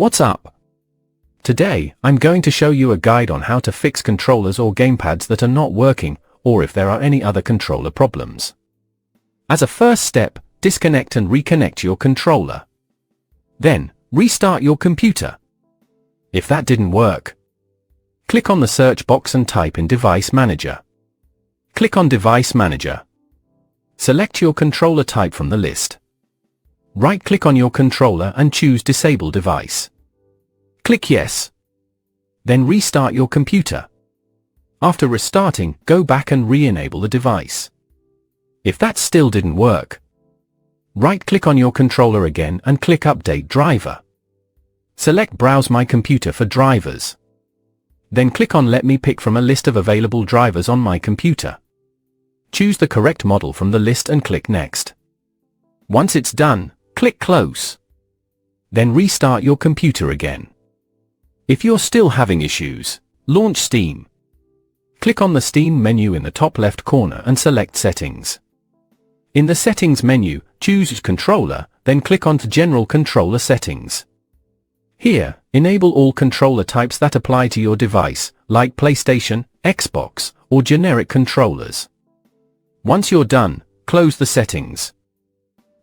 What's up? Today, I'm going to show you a guide on how to fix controllers or gamepads that are not working, or if there are any other controller problems. As a first step, disconnect and reconnect your controller. Then, restart your computer. If that didn't work, click on the search box and type in Device Manager. Click on Device Manager. Select your controller type from the list. Right-click on your controller and choose Disable Device. Click Yes. Then restart your computer. After restarting, go back and re-enable the device. If that still didn't work, right-click on your controller again and click Update Driver. Select Browse My Computer for drivers. Then click on Let me pick from a list of available drivers on my computer. Choose the correct model from the list and click Next. Once it's done, click Close. Then restart your computer again. If you're still having issues, launch Steam. Click on the Steam menu in the top left corner and select Settings. In the Settings menu, choose Controller, then click on General Controller Settings. Here, enable all controller types that apply to your device, like PlayStation, Xbox, or generic controllers. Once you're done, close the settings.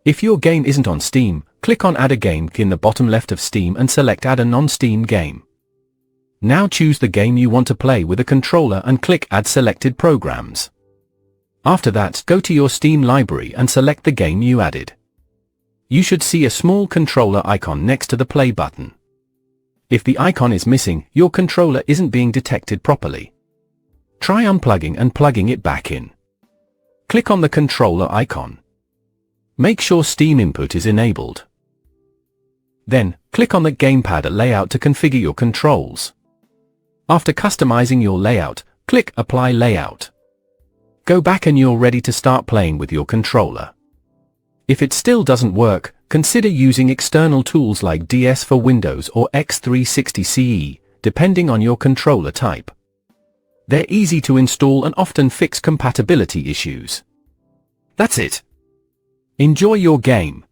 If your game isn't on Steam, click on Add a Game in the bottom left of Steam and select Add a non-Steam game. Now choose the game you want to play with a controller and click Add Selected Programs. After that, go to your Steam library and select the game you added. You should see a small controller icon next to the play button. If the icon is missing, your controller isn't being detected properly. Try unplugging and plugging it back in. Click on the controller icon. Make sure Steam input is enabled. Then, click on the Gamepad layout to configure your controls. After customizing your layout, click Apply Layout. Go back and you're ready to start playing with your controller. If it still doesn't work, consider using external tools like DS4 for Windows or X360 CE, depending on your controller type. They're easy to install and often fix compatibility issues. That's it. Enjoy your game.